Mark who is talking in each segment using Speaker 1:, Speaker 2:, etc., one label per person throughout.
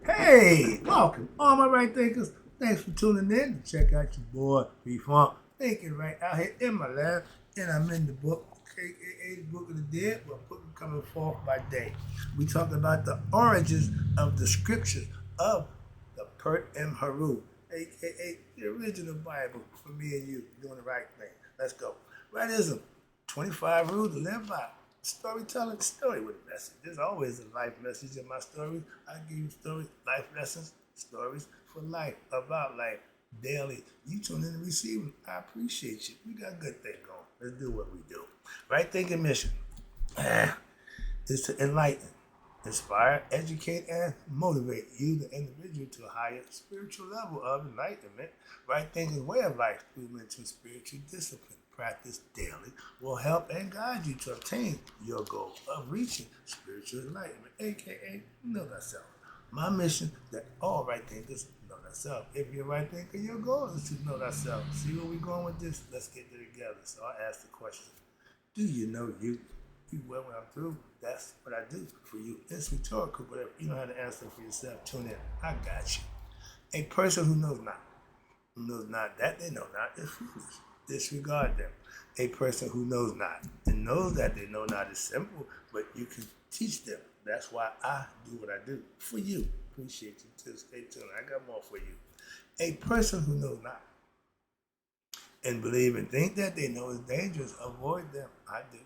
Speaker 1: Hey, welcome, all my right thinkers. Thanks for tuning in to check out your boy P-Funk. Thinking right out here in my lab, and I'm in the book, aka the Book of the Dead, but book coming forth by day. We talk about the origins of the scriptures of the Pert and Heru, aka the original Bible for me and you, doing the right thing. Let's go. Rightism, 25 rules to live by. Storytelling, story with a message. There's always a life message in my stories. I give you stories, life lessons, stories for life, about life, daily. You tune in and receive them. I appreciate you. We got a good thing going. Let's do what we do. Right thinking mission is to enlighten, inspire, educate, and motivate you, the individual, to a higher spiritual level of enlightenment. Right thinking way of life movement to spiritual discipline. Practice daily will help and guide you to obtain your goal of reaching spiritual enlightenment, aka know thyself. My mission that all right thinkers know thyself. If you're a right thinker, your goal is to know thyself. See where we're going with this? Let's get there together. So I ask the question, do you know you? Well, when I'm through, that's what I do for you. It's rhetorical, but if you know how to answer for yourself, tune in. I got you. A person who knows not that they know not, is foolish. Disregard them. A person who knows not and knows that they know not is simple, but you can teach them. That's why I do what I do for you. Appreciate you too. Stay tuned. I got more for you. A person who knows not and believe and think that they know is dangerous, avoid them. I do.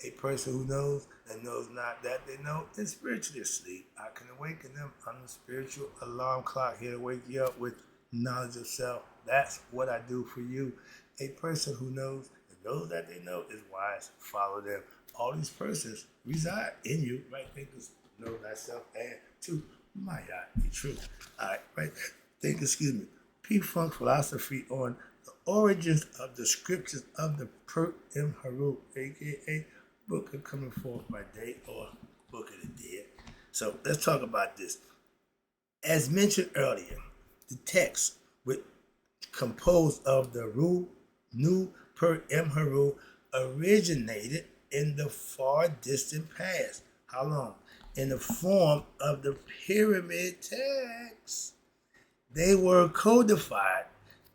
Speaker 1: A person who knows and knows not that they know is spiritually asleep. I can awaken them. I'm the spiritual alarm clock here to wake you up with knowledge of self. That's what I do for you. A person who knows and knows that they know is wise. Follow them. All these persons reside in you. Right thinkers, know thyself, and to my God, be true. All right, right think, excuse me. P-Funk philosophy on the origins of the scriptures of the Pert and Heru, aka Book of Coming Forth by Day or Book of the Dead. So let's talk about this. As mentioned earlier, the text with composed of the New Pert and Heru originated in the far distant past. How long? In the form of the pyramid texts. They were codified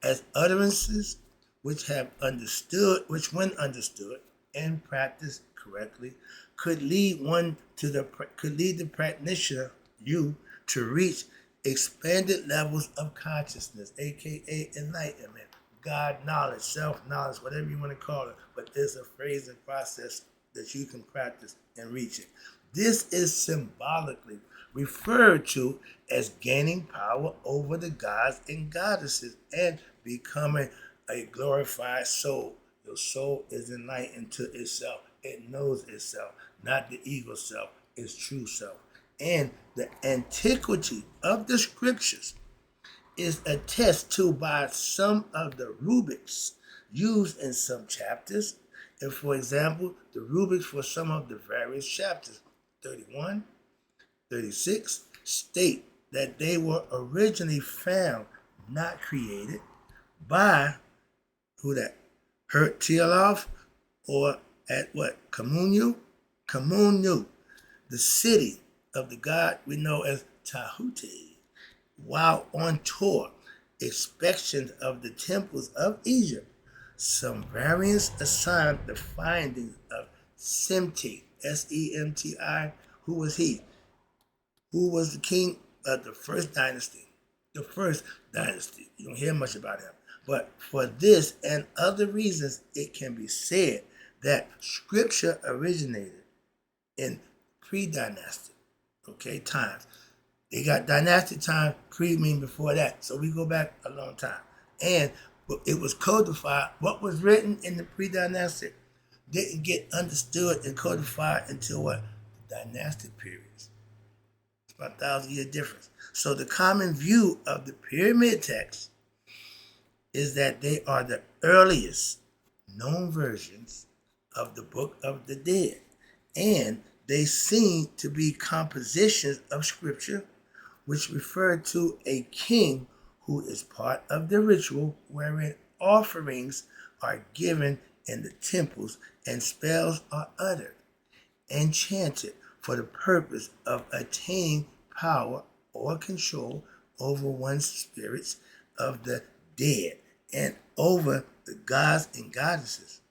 Speaker 1: as utterances which when understood and practiced correctly, could lead the practitioner, you, to reach expanded levels of consciousness, aka enlightenment, God knowledge, self-knowledge, whatever you want to call it, but there's a phrase and process that you can practice and reach it. This is symbolically referred to as gaining power over the gods and goddesses and becoming a glorified soul. Your soul is enlightened to itself. It knows itself, not the ego self, its true self. And the antiquity of the scriptures is attested to by some of the rubrics used in some chapters. And for example, the rubrics for some of the various chapters, 31, 36, state that they were originally found, not created, by who that? Pert or at what? Kamunu, the city of the god we know as Tahuti, while on tour, inspection of the temples of Egypt. Some variants assign the findings of Semti, Semti. Who was he? Who was the king of the first dynasty? The first dynasty. You don't hear much about him. But for this and other reasons, it can be said that scripture originated in pre-dynastic, times. They got dynastic time, pre mean before that. So we go back a long time. And it was codified. What was written in the pre-dynastic didn't get understood and codified until what? The dynastic periods. It's about 1,000-year difference. So the common view of the pyramid texts is that they are the earliest known versions of the Book of the Dead. And they seem to be compositions of scripture which refer to a king who is part of the ritual wherein offerings are given in the temples and spells are uttered and chanted for the purpose of attaining power or control over one's spirits of the dead and over the gods and goddesses.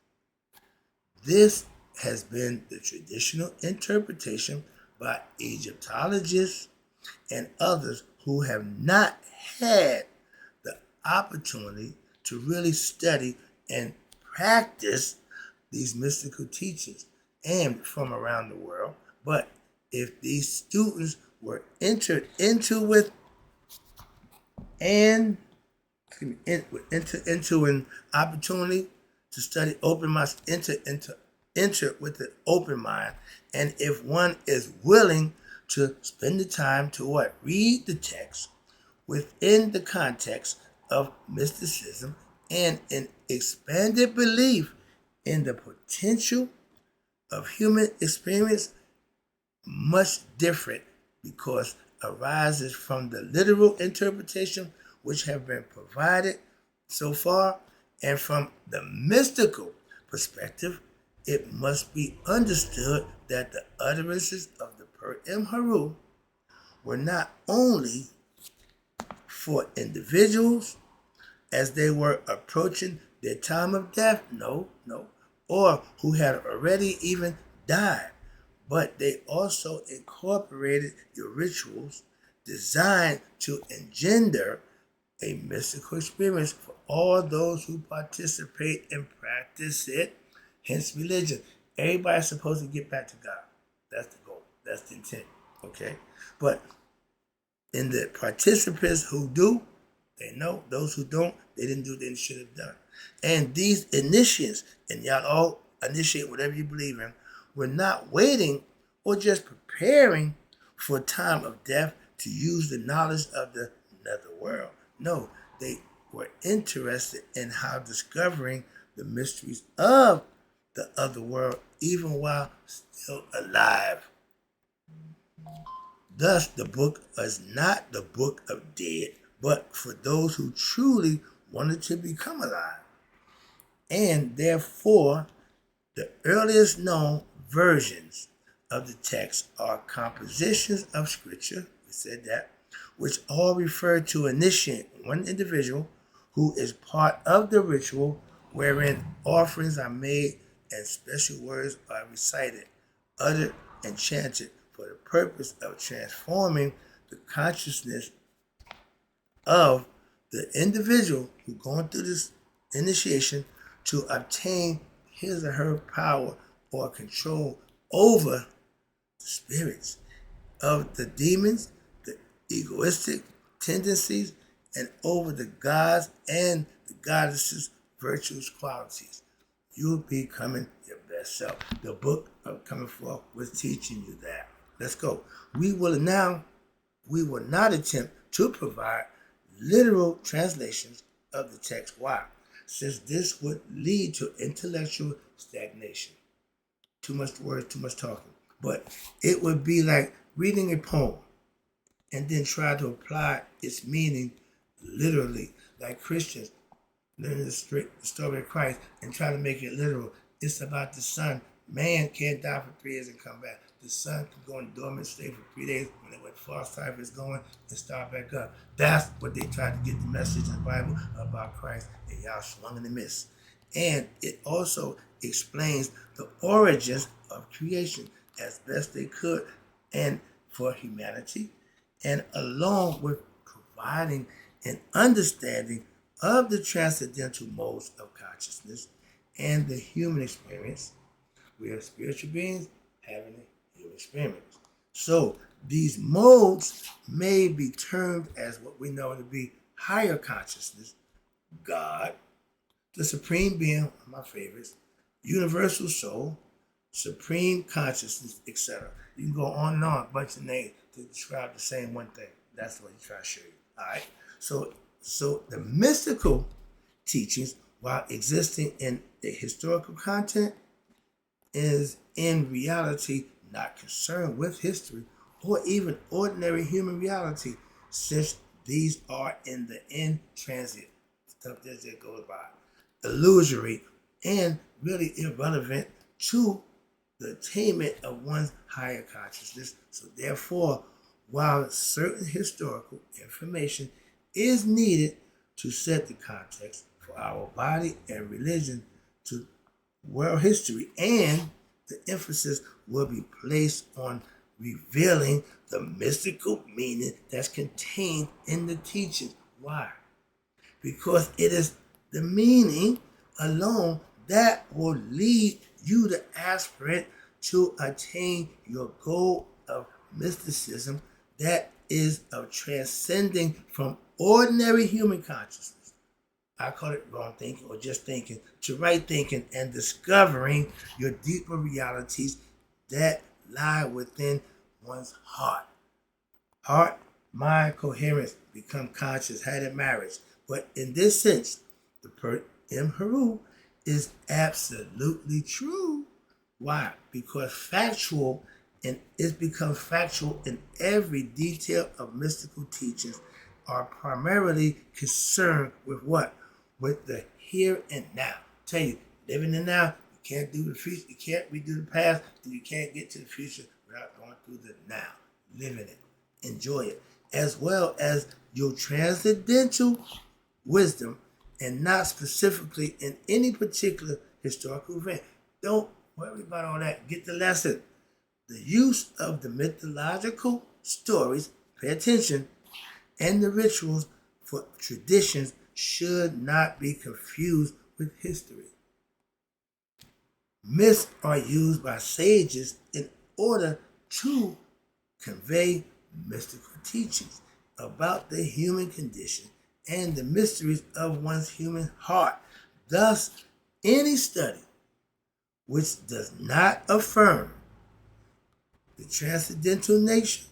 Speaker 1: This has been the traditional interpretation by Egyptologists and others who have not had the opportunity to really study and practice these mystical teachings and from around the world. But if these students were entered into with an opportunity to study open mind, enter with an open mind, and if one is willing to spend the time to read the text within the context of mysticism and an expanded belief in the potential of human experience, much different because arises from the literal interpretation which have been provided so far, and from the mystical perspective, it must be understood that the utterances of the Pert and Heru were not only for individuals as they were approaching their time of death, or who had already even died, but they also incorporated the rituals designed to engender a mystical experience for all those who participate and practice it, hence religion. Everybody's supposed to get back to God. That's the goal. That's the intent. Okay? But in the participants who do, they know. Those who don't, they didn't do what they should have done. And these initiates, and y'all all initiate whatever you believe in, were not waiting or just preparing for a time of death to use the knowledge of the netherworld. No, they were interested in how discovering the mysteries of the other world even while still alive. Thus, the book is not the book of dead, but for those who truly wanted to become alive. And therefore, the earliest known versions of the text are compositions of scripture, we said that, which all refer to initiate one individual who is part of the ritual wherein offerings are made and special words are recited, uttered, and chanted for the purpose of transforming the consciousness of the individual who going through this initiation to obtain his or her power or control over the spirits of the demons, the egoistic tendencies, and over the gods and the goddesses' virtuous qualities. You'll be becoming your best self. The book of Coming Forth was teaching you that. Let's go. We will not attempt to provide literal translations of the text. Why? Since this would lead to intellectual stagnation. Too much words, too much talking. But it would be like reading a poem and then try to apply its meaning literally, like Christians learning the story of Christ and try to make it literal. It's about the sun. Man can't die for 3 years and come back. The sun can go in dormant state for 3 days when false type is going and start back up. That's what they tried to get the message in the Bible about Christ, and y'all swung and missed. And it also explains the origins of creation as best they could and for humanity, and along with providing an understanding of the transcendental modes of consciousness and the human experience. We are spiritual beings having a human experience. So these modes may be termed as what we know to be higher consciousness, God, the supreme being, my favorites, universal soul, supreme consciousness, etc. You can go on and on, a bunch of names to describe the same one thing. That's what he's trying to show you. All right. So the mystical teachings, while existing in the historical content, is in reality not concerned with history or even ordinary human reality, since these are in the in-transit stuff that goes by, illusory and really irrelevant to the attainment of one's higher consciousness. So therefore, while certain historical information is needed to set the context for our body and religion to world history, and the emphasis will be placed on revealing the mystical meaning that's contained in the teachings. Why? Because it is the meaning alone that will lead you, the aspirant, to attain your goal of mysticism, that is of transcending from ordinary human consciousness. I call it wrong thinking or just thinking, to right thinking and discovering your deeper realities that lie within one's heart. Heart, mind, coherence, become conscious, had a marriage. But in this sense, the Pert Heru is absolutely true. Why? Because factual, and it becomes factual in every detail of mystical teachings, are primarily concerned with what? With the here and now. Tell you, living in now, you can't do the future, you can't redo the past, and you can't get to the future without going through the now. Living it, enjoy it, as well as your transcendental wisdom, and not specifically in any particular historical event. Don't worry about all that. Get the lesson. The use of the mythological stories, pay attention, and the rituals for traditions should not be confused with history. Myths are used by sages in order to convey mystical teachings about the human condition and the mysteries of one's human heart. Thus, any study which does not affirm the transcendental nature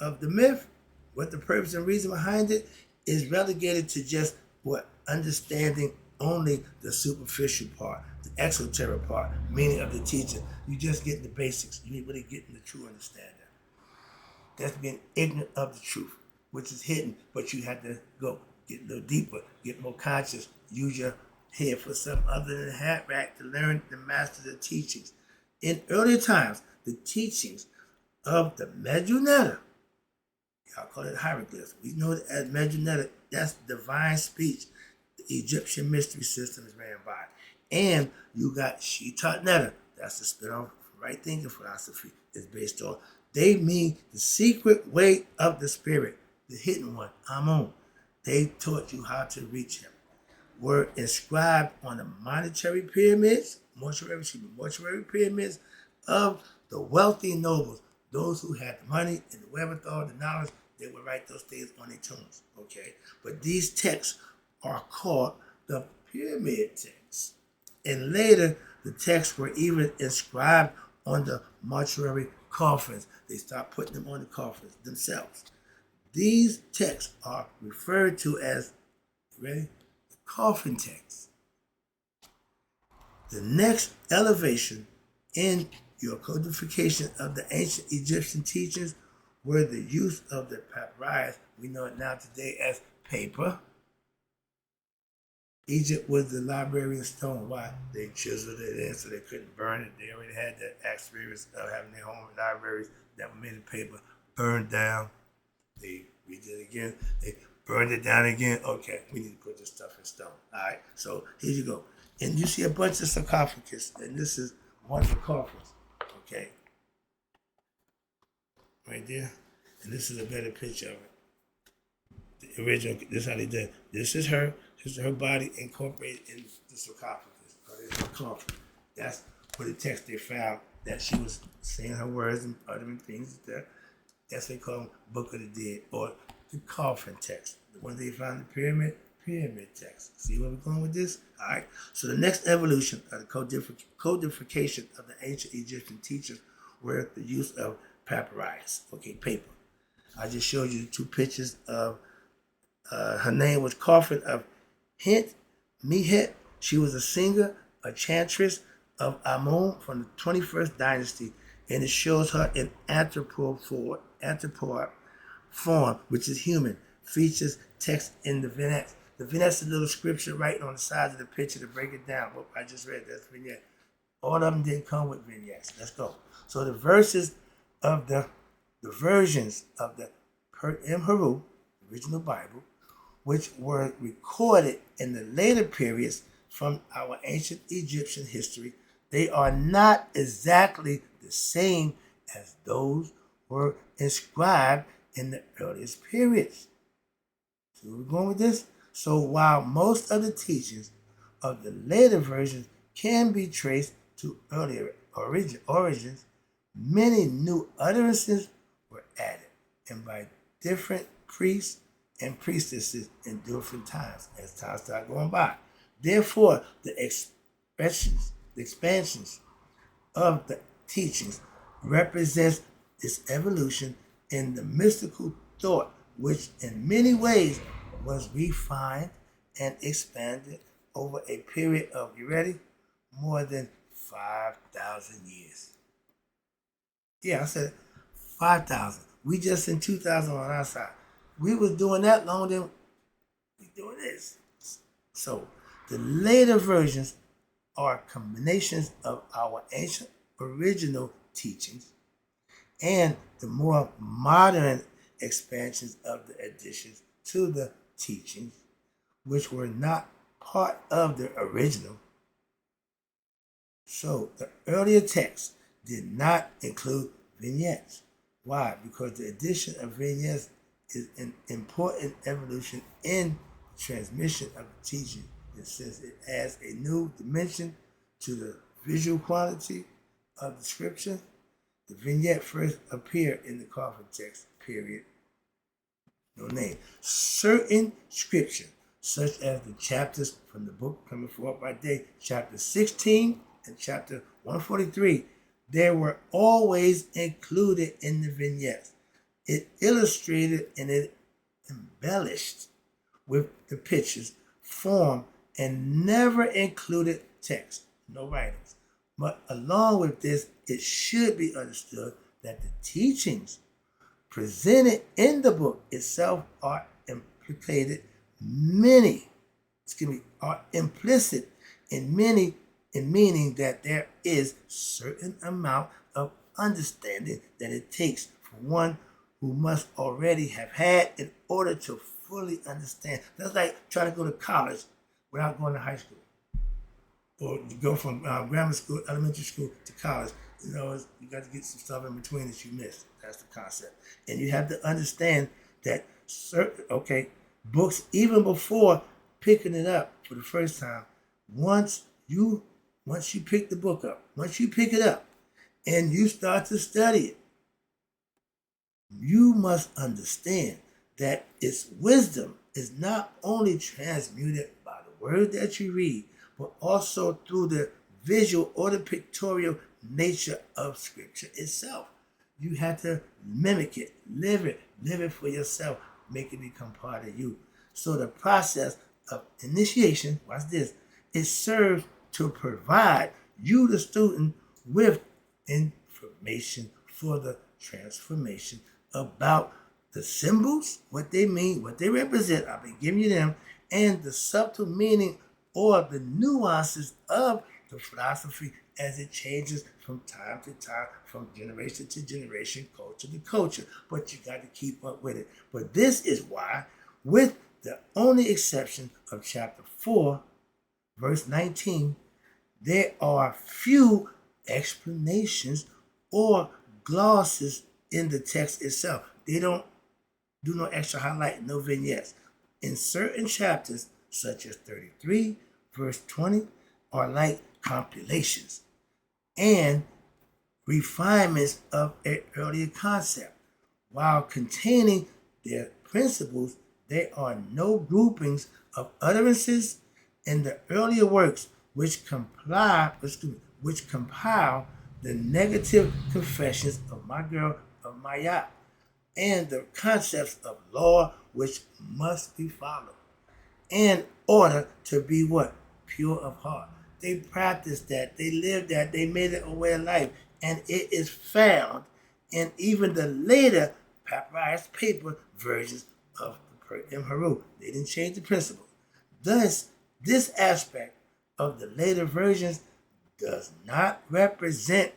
Speaker 1: of the myth, what the purpose and reason behind it, is relegated to just what? Understanding only the superficial part, the exoteric part, meaning of the teaching. You just get the basics. You ain't really getting the true understanding. That's being ignorant of the truth, which is hidden, but you have to go get a little deeper, get more conscious, use your head for something other than a hat rack to learn to master the teachings. In earlier times, the teachings of the Medjugorje, y'all call it hieroglyphs. We know it as Medjugorje. That's divine speech. The Egyptian mystery system is ran by. And you got Shitatneta. That's the spin-off right thinking philosophy is based on. They mean the secret way of the spirit, the hidden one, Amun. They taught you how to reach him. Were inscribed on the mortuary pyramids of the wealthy nobles, those who had the money and the wherewithal, the knowledge. They would write those things on their tombs, okay? But these texts are called the pyramid texts. And later, the texts were even inscribed on the mortuary coffins. They stopped putting them on the coffins themselves. These texts are referred to as, ready? Coffin texts. The next elevation in your codification of the ancient Egyptian teachings were the use of the papyrus. We know it now today as paper. Egypt was the library in stone. Why? They chiseled it in so they couldn't burn it. They already had that experience of having their home libraries that were made of paper burned down. They redid it again. They burned it down again. Okay, we need to put this stuff in stone. All right, so here you go. And you see a bunch of sarcophagus, and this is one of the coffins. Okay. Right there. And this is a better picture of it. The original, this is how they did it. This is her body incorporated in the sarcophagus, or the coffin. That's what the text they found, that she was saying her words and uttering things. That's what they call them Book of the Dead, or the coffin text. The one they found in the pyramid text. See where we're going with this? All right. So the next evolution of the codification of the ancient Egyptian teachers were the use of papyrus, okay, paper. I just showed you 2 pictures of, her name was Coffin of Mehet. She was a singer, a chantress of Amun from the 21st dynasty, and it shows her in anthropoid form, which is human. Features text in the vignettes. The vignettes is a little scripture right on the side of the picture to break it down. What I just read, that's vignette. All of them didn't come with vignettes. Let's go. So the verses of the versions of the Pert and Heru, the original Bible, which were recorded in the later periods from our ancient Egyptian history, they are not exactly the same as those were inscribed in the earliest periods. See where we're going with this? So while most of the teachings of the later versions can be traced to earlier origins, many new utterances were added, and by different priests and priestesses in different times as time started going by. Therefore, the expansions of the teachings represents this evolution in the mystical thought, which in many ways was refined and expanded over a period of, you ready? More than 5,000 years. Yeah, I said 5,000. We just in 2000 on our side. We was doing that longer than we doing this. So the later versions are combinations of our ancient original teachings and the more modern expansions of the additions to the teachings, which were not part of the original. So the earlier texts did not include vignettes. Why? Because the addition of vignettes is an important evolution in the transmission of the teaching, since it adds a new dimension to the visual quality of the scripture. The vignette first appeared in the coffin text, period. No name. Certain scripture, such as the chapters from the book Coming Forth by Day, chapter 16 and chapter 143, they were always included in the vignettes. It illustrated and it embellished with the pictures, form, and never included text, no writings. But along with this, it should be understood that the teachings presented in the book itself are implicit in meaning that there is certain amount of understanding that it takes for one who must already have had in order to fully understand. That's like trying to go to college without going to high school, or to go from grammar school, elementary school to college. You know, you got to get some stuff in between that you missed. That's the concept. And you have to understand that books, even before picking it up for the first time, once you pick the book up, once you pick it up and you start to study it, you must understand that its wisdom is not only transmuted by the word that you read, but also through the visual or the pictorial nature of scripture itself. You have to mimic it, live it for yourself, make it become part of you. So the process of initiation, watch this, it serves to provide you, the student, with information for the transformation about the symbols, what they mean, what they represent. I've been giving you them, and the subtle meaning or the nuances of the philosophy as it changes from time to time, from generation to generation, culture to culture. But you got to keep up with it. But this is why, with the only exception of chapter 4, verse 19, there are few explanations or glosses in the text itself. They don't do no extra highlight, no vignettes. In certain chapters, such as 33, verse 20, are like compilations and refinements of an earlier concept. While containing their principles, there are no groupings of utterances in the earlier works which compile the negative confessions of my girl, of Maya, and the concepts of law which must be followed in order to be what? Pure of heart. They practiced that, they lived that, they made it a way of life, and it is found in even the later papyrus paper versions of the Pert and Heru. They didn't change the principle. Thus, this aspect of the later versions does not represent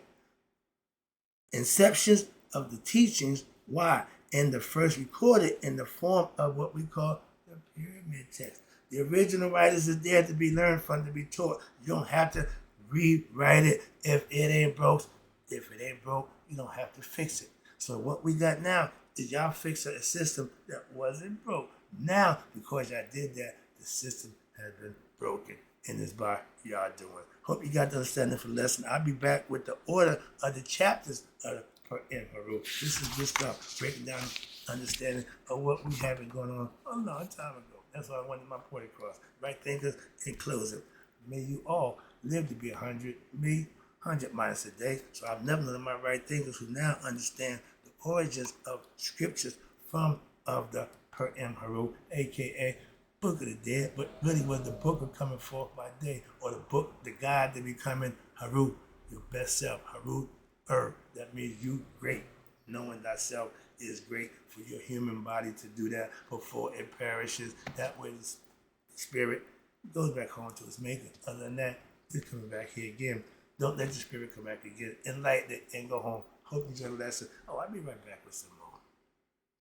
Speaker 1: inceptions of the teachings. Why? and the first recorded in the form of what we call the pyramid text. The original writers is there to be learned from, to be taught. You don't have to rewrite it if it ain't broke. If it ain't broke, you don't have to fix it. So what we got now is y'all fix a system that wasn't broke. Now, because y'all did that, the system has been broken. And it's by y'all doing. Hope you got the understanding for the lesson. I'll be back with the order of the chapters of the Pert and Heru. This is just breaking down understanding of what we have been going on a long time ago. That's why I wanted my point across. Right thinkers, in closing, may you all live to be 100, me 100 minus a day. So I've never known my right thinkers who now understand the origins of scriptures from of the Pert and Heru, aka Book of the Dead, but really was the book of coming forth by day, or the book, the guide to becoming Heru, your best self, Heru. That means you great. Knowing thyself is great for your human body to do that before it perishes. That way the spirit goes back home to its maker. Other than that, it's coming back here again. Don't let the spirit come back again. Enlighten it and go home. Hope you enjoyed the lesson. I'll be right back with some more.